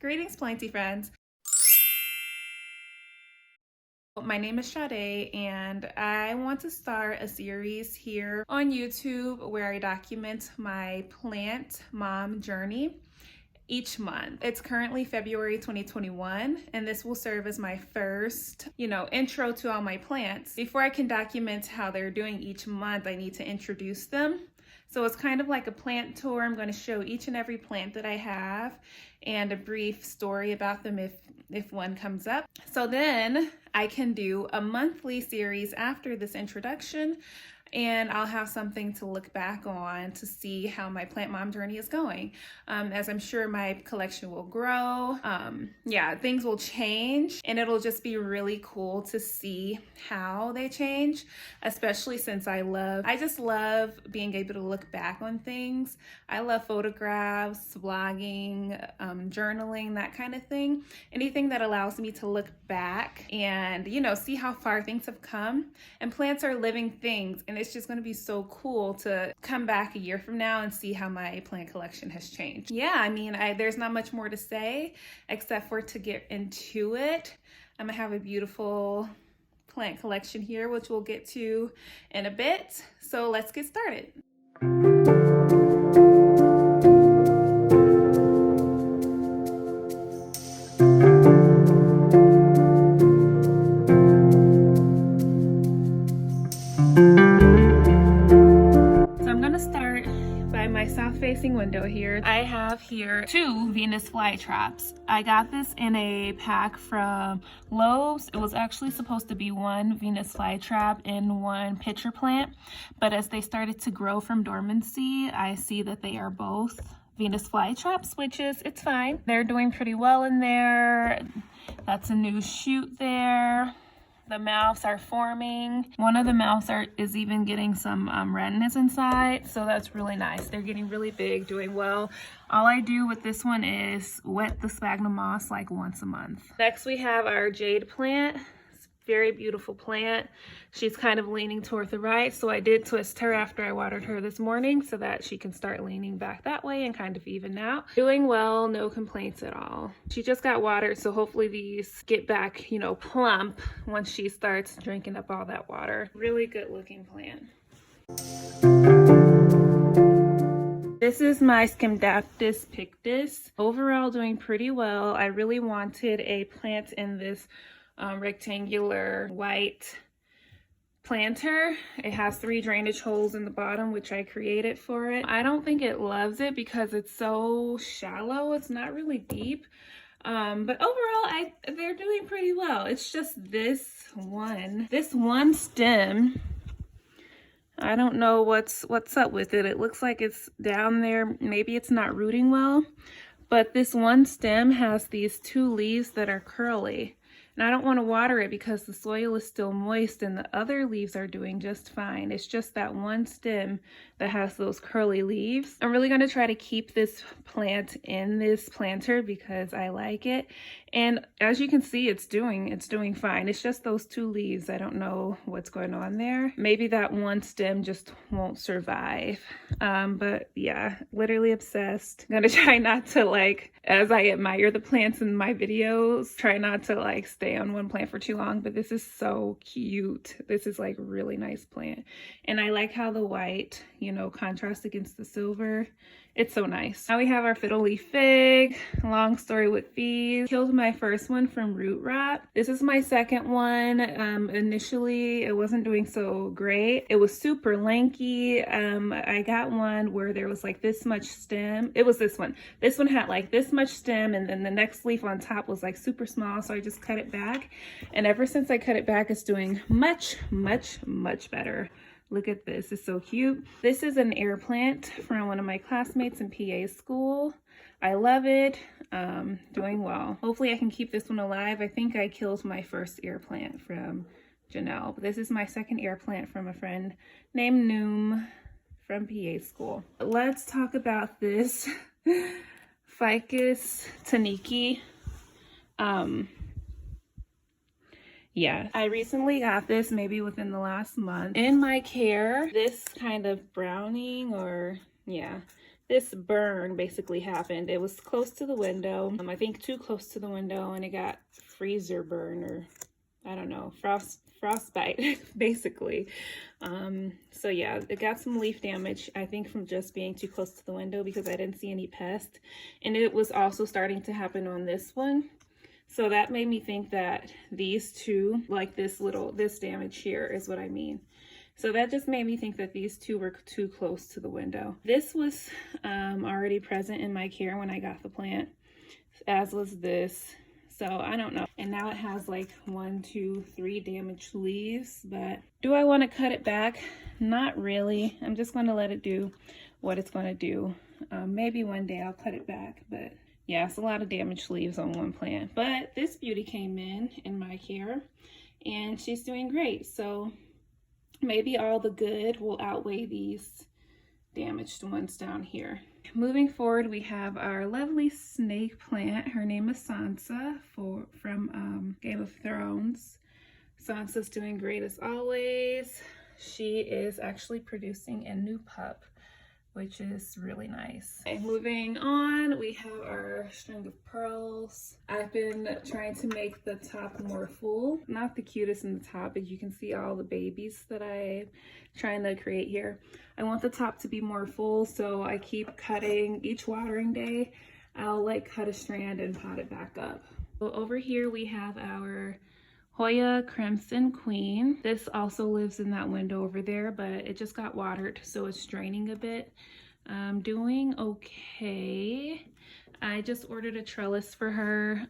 Greetings, Planty friends. My name is Sade, and I want to start a series here on YouTube where I document my plant mom journey each month. It's currently February 2021, and this will serve as my first, intro to all my plants. Before I can document how they're doing each month, I need to introduce them. So it's kind of like a plant tour. I'm going to show each and every plant that I have and a brief story about them if one comes up. So then I can do a monthly series after this introduction, and I'll have something to look back on to see how my plant mom journey is going. As I'm sure my collection will grow, things will change, and it'll just be really cool to see how they change, especially since I just love being able to look back on things. I love photographs, blogging, journaling, that kind of thing. Anything that allows me to look back and, see how far things have come. And plants are living things, and it's just going to be so cool to come back a year from now and see how my plant collection has changed. There's not much more to say except for to get into it. I'm gonna have a beautiful plant collection here, which we'll get to in a bit. So let's get started. South-facing window here. I have here 2 Venus flytraps. I got this in a pack from Lowe's. It was actually supposed to be 1 Venus flytrap and 1 pitcher plant, but as they started to grow from dormancy, I see that they are both Venus flytraps, it's fine. They're doing pretty well in there. That's a new shoot there. The mouths are forming. One of the mouths is even getting some redness inside, so that's really nice. They're getting really big, doing well. All I do with this one is wet the sphagnum moss like once a month. Next we have our jade plant. Very beautiful plant. She's kind of leaning toward the right, so I did twist her after I watered her this morning so that she can start leaning back that way and kind of even out. Doing well, no complaints at all. She just got watered, so hopefully these get back, plump once she starts drinking up all that water. Really good looking plant. This is my Scindaptus pictus. Overall doing pretty well. I really wanted a plant in this rectangular white planter. It has 3 drainage holes in the bottom, which I created for it. I don't think it loves it because it's so shallow. It's not really deep. But overall, they're doing pretty well. It's just this one stem. I don't know what's up with it. It looks like it's down there. Maybe it's not rooting well, but this one stem has these 2 leaves that are curly. And I don't want to water it because the soil is still moist and the other leaves are doing just fine. It's just that one stem that has those curly leaves. I'm really going to try to keep this plant in this planter because I like it. And as you can see, it's doing fine. It's just those 2 leaves. I don't know what's going on there. Maybe that one stem just won't survive. But yeah, literally obsessed. I'm gonna try not to, as I admire the plants in my videos, try not to stay on one plant for too long, but this is so cute. This is really nice plant. And I like how the white, contrasts against the silver. It's so nice. Now we have our fiddle leaf fig. Long story with these. Killed my first one from root rot. This is my second one. Initially, it wasn't doing so great. It was super lanky. I got one where there was this much stem. It was this one. This one had this much stem, and then the next leaf on top was super small, so I just cut it back. And ever since I cut it back, it's doing much, much, much better. Look at this, it's so cute. This is an air plant from one of my classmates in PA school. I love it, doing well. Hopefully I can keep this one alive. I think I killed my first air plant from Janelle, but this is my second air plant from a friend named Noom from PA school. Let's talk about this ficus taniki. Yeah, I recently got this maybe within the last month in my care. This kind of browning, or yeah, this burn basically happened. It was close to the window, I think too close to the window, and it got freezer burn, or I don't know, frostbite basically. So yeah, it got some leaf damage, I think from just being too close to the window because I didn't see any pests, and it was also starting to happen on this one. So that made me think that these two, like this damage here is what I mean. So that just made me think that these two were too close to the window. This was already present in my care when I got the plant, as was this. So I don't know. And now it has like 1, 2, 3 damaged leaves. But do I want to cut it back? Not really. I'm just going to let it do what it's going to do. Maybe one day I'll cut it back. But yeah, it's a lot of damaged leaves on one plant. But this beauty came in my care, and she's doing great. So maybe all the good will outweigh these damaged ones down here. Moving forward, we have our lovely snake plant. Her name is Sansa from Game of Thrones. Sansa's doing great as always. She is actually producing a new pup, which is really nice. Okay, moving on, we have our string of pearls. I've been trying to make the top more full. Not the cutest in the top, but you can see all the babies that I'm trying to create here. I want the top to be more full, so I keep cutting each watering day. I'll like cut a strand and pot it back up. So over here we have our Hoya Crimson Queen. This also lives in that window over there, but it just got watered, so it's draining a bit. I'm doing okay. I just ordered a trellis for her,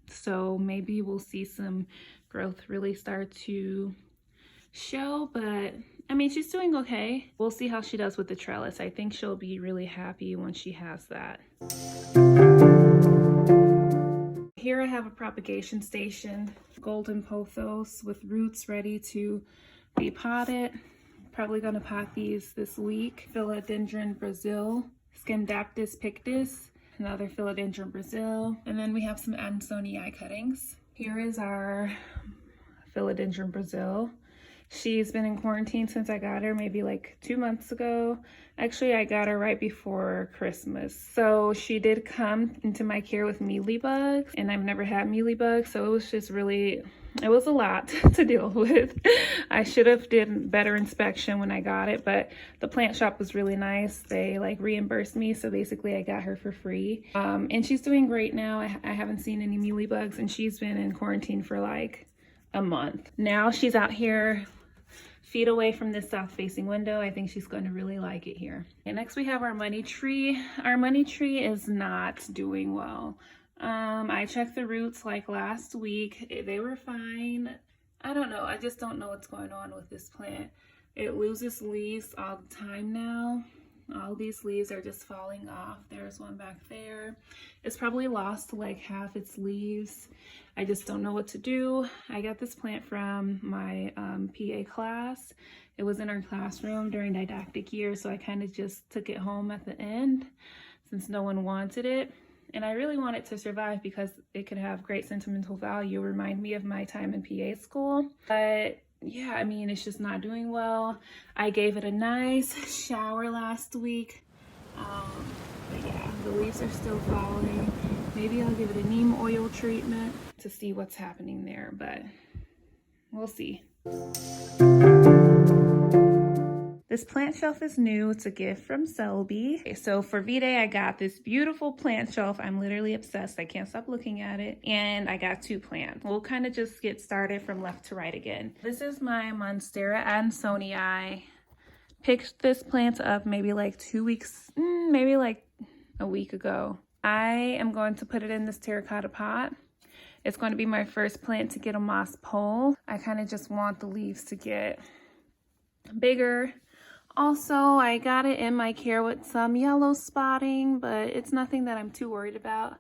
so maybe we'll see some growth really start to show, but I mean, she's doing okay. We'll see how she does with the trellis. I think she'll be really happy when she has that. Here I have a propagation station, golden pothos with roots ready to be potted. Probably gonna pot these this week. Philodendron Brazil, Scindaptus pictus, another Philodendron Brazil, and then we have some Ansonii cuttings. Here is our Philodendron Brazil. She's been in quarantine since I got her, maybe like 2 months ago. Actually, I got her right before Christmas. So she did come into my care with mealybugs, and I've never had mealybugs, so it was just really, it was a lot to deal with. I should have did better inspection when I got it, but the plant shop was really nice. They like reimbursed me, so basically I got her for free. And she's doing great now. I haven't seen any mealybugs, and she's been in quarantine for like a month. Now she's out here feet away from this south facing window. I think she's going to really like it here. And next we have our money tree. Our money tree is not doing well. I checked the roots like last week. They were fine. I don't know. I just don't know what's going on with this plant. It loses leaves all the time now. All these leaves are just falling off. There's one back there. It's probably lost like half its leaves. I just don't know what to do. I got this plant from my PA class. It was in our classroom during didactic year, so I kind of just took it home at the end since no one wanted it. And I really want it to survive because it could have great sentimental value, remind me of my time in PA school. But yeah, I mean, it's just not doing well. I gave it a nice shower last week. But yeah, the leaves are still falling. Maybe I'll give it a neem oil treatment to see what's happening there, but we'll see. This plant shelf is new. It's a gift from Selby. Okay, so for V-Day, I got this beautiful plant shelf. I'm literally obsessed. I can't stop looking at it. And I got 2 plants. We'll kind of just get started from left to right again. This is my Monstera Ansonii. Picked this plant up maybe like 2 weeks, maybe like a week ago. I am going to put it in this terracotta pot. It's going to be my first plant to get a moss pole. I kind of just want the leaves to get bigger. Also, I got it in my care with some yellow spotting, but it's nothing that I'm too worried about.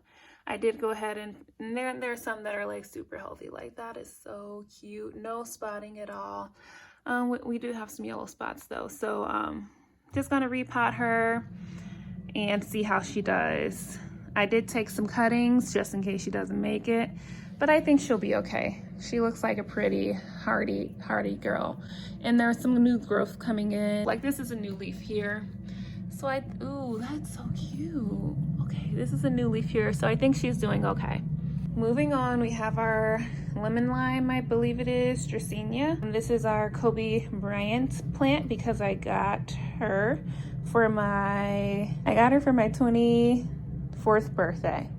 I did go ahead and there are some that are like super healthy. Like that is so cute. No spotting at all. We do have some yellow spots though. So just gonna repot her and see how she does. I did take some cuttings just in case she doesn't make it, but I think she'll be okay. She looks like a pretty hardy girl. And there's some new growth coming in. Like this is a new leaf here. So ooh, that's so cute. Okay, this is a new leaf here, so I think she's doing okay. Moving on, we have our lemon lime, I believe it is, Dracaena. And this is our Kobe Bryant plant because I got her for my 24th birthday.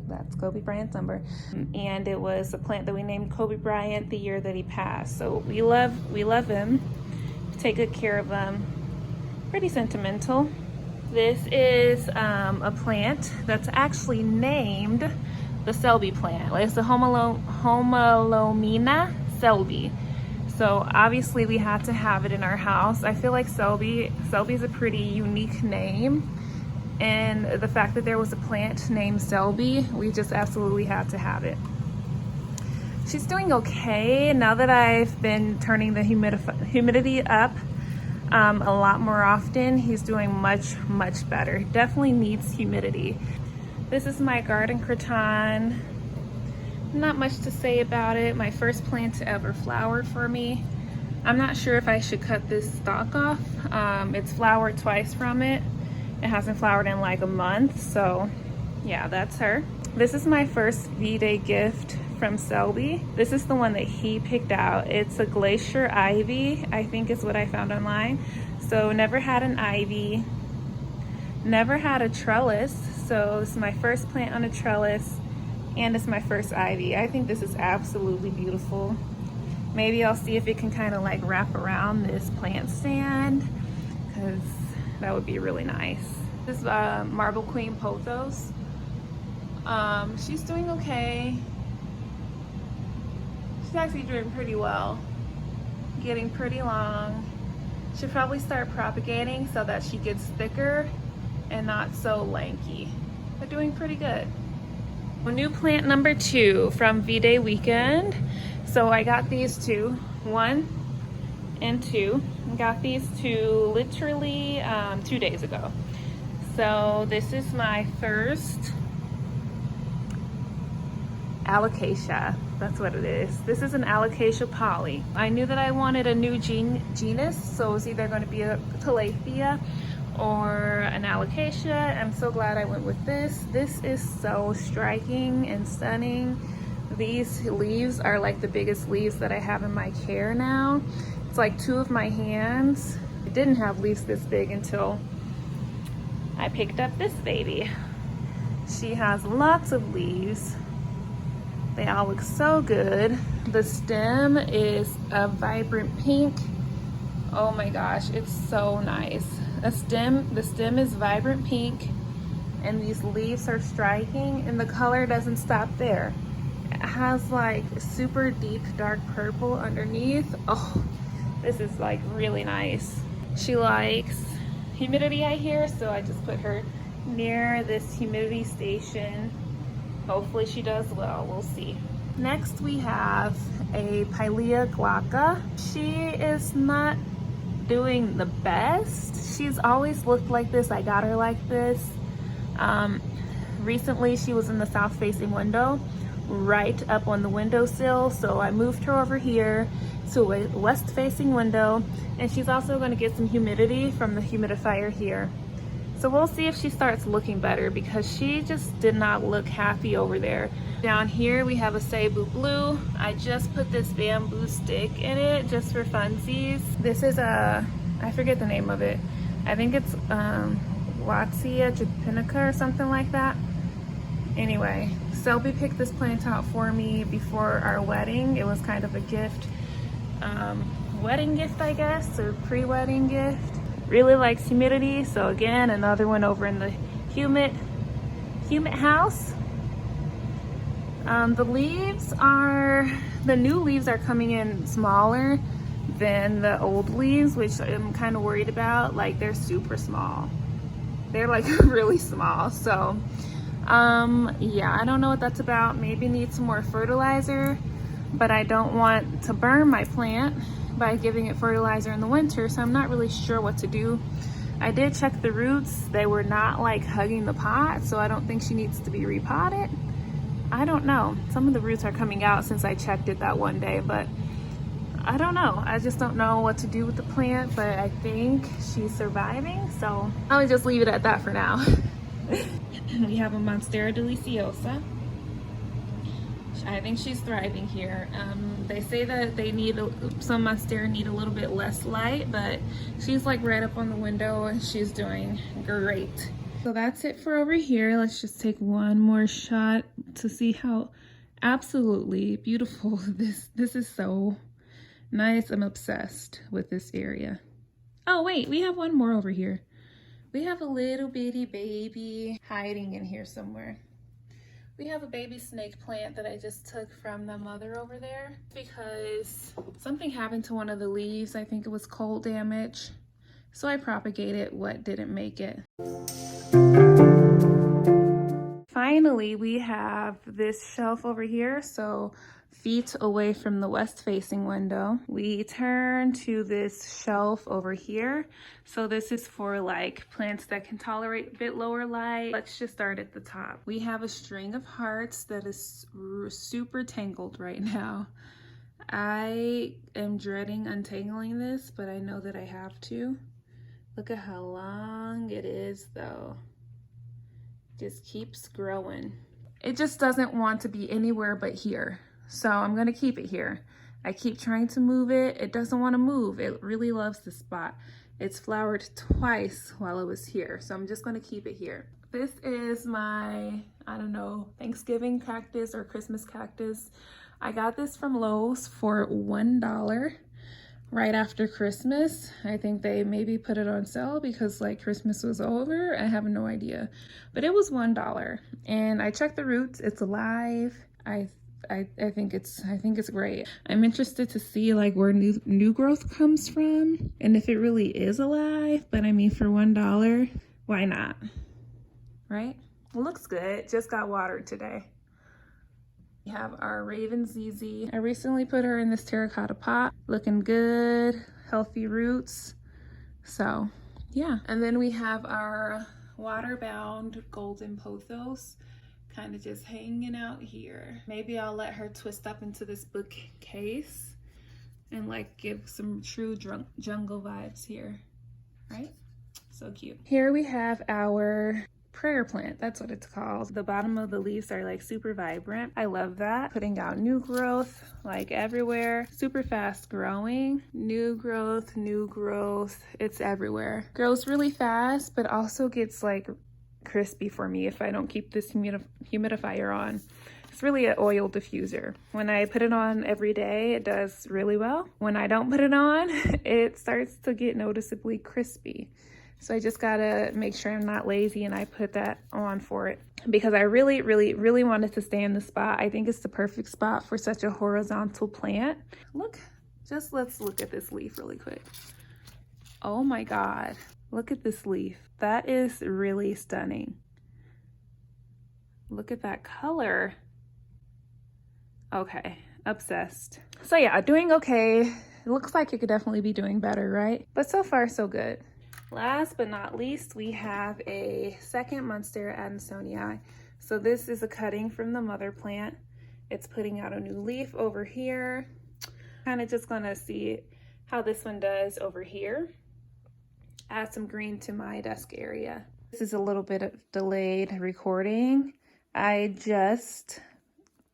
That's Kobe Bryant's number. And it was a plant that we named Kobe Bryant the year that he passed. So we love him, take good care of him. Pretty sentimental. This is a plant that's actually named the Selby plant. It's the Homalomena Selby. So obviously we had to have it in our house. I feel like Selby's a pretty unique name. And the fact that there was a plant named Selby, we just absolutely had to have it. She's doing okay now that I've been turning the humidity up a lot more often. He's doing much better. Definitely needs humidity. This is my garden cretonne. Not much to say about it. My first plant to ever flower for me. I'm not sure if I should cut this stalk off. It's flowered twice from it. It hasn't flowered in like a month, so yeah, that's her. This is my first V-Day gift from Selby. This is the one that he picked out. It's a glacier ivy, I think is what I found online. So never had an ivy, never had a trellis. So this is my first plant on a trellis, and it's my first ivy. I think this is absolutely beautiful. Maybe I'll see if it can kind of like wrap around this plant stand, because that would be really nice. This is Marble Queen Pothos. She's doing okay. She's actually doing pretty well. Getting pretty long. Should probably start propagating so that she gets thicker and not so lanky. But doing pretty good. Well, new plant number 2 from V-Day weekend. So I got these two, 1 and 2. I got these two literally 2 days ago. So this is my first alocasia. That's what it is. This is an alocasia poly. I knew that I wanted a new genus, so it was either going to be a tilapia or an alocasia. I'm so glad I went with this. This is so striking and stunning. These leaves are like the biggest leaves that I have in my care now. It's like 2 of my hands. I didn't have leaves this big until I picked up this baby. She has lots of leaves. They all look so good. The stem is a vibrant pink. Oh my gosh, it's so nice. The stem is vibrant pink, and these leaves are striking, and the color doesn't stop there. It has like super deep dark purple underneath. Oh, this is like really nice. She likes humidity, I hear, so I just put her near this humidity station. Hopefully she does well, we'll see. Next we have a Pilea glauca. She is not doing the best. She's always looked like this. I got her like this. Recently she was in the south facing window, right up on the windowsill, so I moved her over here to a west facing window, and she's also going to get some humidity from the humidifier here. So we'll see if she starts looking better, because she just did not look happy over there. Down here we have a Cebu blue. I just put this bamboo stick in it just for funsies. This is I forget the name of it. I think it's Watsia japonica or something like that. Anyway, Selby picked this plant out for me before our wedding. It was kind of a gift, wedding gift, I guess, or pre-wedding gift. Really likes humidity, so again, another one over in the humid house. The new leaves are coming in smaller than the old leaves, which I'm kind of worried about. Like, they're super small. They're like really small. So yeah, I don't know what that's about. Maybe need some more fertilizer, but I don't want to burn my plant by giving it fertilizer in the winter, so I'm not really sure what to do. I did check the roots. They were not like hugging the pot, so I don't think she needs to be repotted. I don't know. Some of the roots are coming out since I checked it that one day, but I don't know. I just don't know what to do with the plant, but I think she's surviving. So I'll just leave it at that for now. We have a Monstera deliciosa. I think she's thriving here. They say that they need some Monstera need a little bit less light, but she's like right up on the window and she's doing great. So that's it for over here. Let's just take one more shot to see how absolutely beautiful this is. So nice. I'm obsessed with this area. Oh wait, we have one more over here. We have a little bitty baby hiding in here somewhere. We have a baby snake plant that I just took from the mother over there because something happened to one of the leaves. I think it was cold damage. So I propagated what didn't make it. Finally, we have this shelf over here. So feet away from the west facing window. We turn to this shelf over here. So this is for like plants that can tolerate a bit lower light. Let's just start at the top. We have a string of hearts that is super tangled right now. I am dreading untangling this, but I know that I have to. Look at how long it is though. Just keeps growing. It just doesn't want to be anywhere but here. So I'm gonna keep it here. I keep trying to move it. It doesn't want to move. It really loves this spot. It's flowered twice while it was here. So I'm just gonna keep it here. This is my, I don't know, Thanksgiving cactus or Christmas cactus. I got this from Lowe's for $1 right after Christmas. I think they maybe put it on sale because like Christmas was over. I have no idea, but it was $1. And I checked the roots. It's alive. I think it's great. I'm interested to see like where new growth comes from and if it really is alive. But I mean, for $1, why not? Right? It looks good. Just got watered today. We have our Raven ZZ. I recently put her in this terracotta pot. Looking good, healthy roots. So yeah. And then we have our water-bound golden pothos kind of just hanging out here. Maybe I'll let her twist up into this bookcase and like give some true jungle vibes here, right? So cute. Here we have our prayer plant. That's what it's called. The bottom of the leaves are like super vibrant. I love that. Putting out new growth like everywhere. Super fast growing. New growth, new growth. It's everywhere. Grows really fast, but also gets like crispy for me if I don't keep this humidifier on. It's really an oil diffuser. When I put it on every day, it does really well. When I don't put it on, it starts to get noticeably crispy. So I just gotta make sure I'm not lazy and I put that on for it because I really wanted to stay in the spot. I think it's the perfect spot for such a horizontal plant. Let's look at this leaf really quick. Oh my God. Look at this leaf. That is really stunning. Look at that color. Okay, obsessed. So yeah, doing okay. It looks like it could definitely be doing better, right? But so far, so good. Last but not least, we have a second Monstera adansonii. So this is a cutting from the mother plant. It's putting out a new leaf over here. Kind of just gonna see how this one does over here. Add some green to my desk area. This is a little bit of delayed recording. I just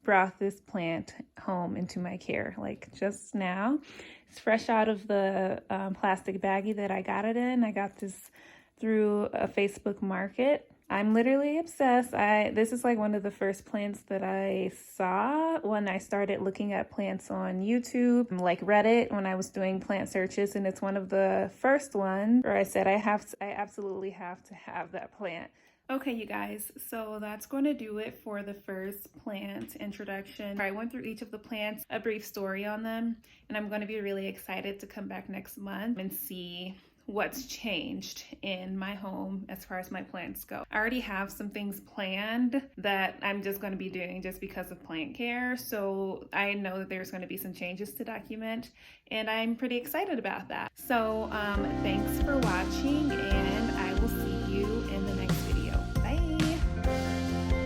brought this plant home into my care, like just now. It's fresh out of the plastic baggie that I got it in. I got this through a Facebook market. I'm literally obsessed. This is like one of the first plants that I saw when I started looking at plants on YouTube, like Reddit, when I was doing plant searches, and it's one of the first ones where I said I absolutely have to have that plant. Okay, you guys, so that's going to do it for the first plant introduction. I went through each of the plants, a brief story on them, and I'm going to be really excited to come back next month and see what's changed in my home as far as my plants go. I already have some things planned that I'm just going to be doing just because of plant care. So I know that there's going to be some changes to document and I'm pretty excited about that. So thanks for watching and I will see you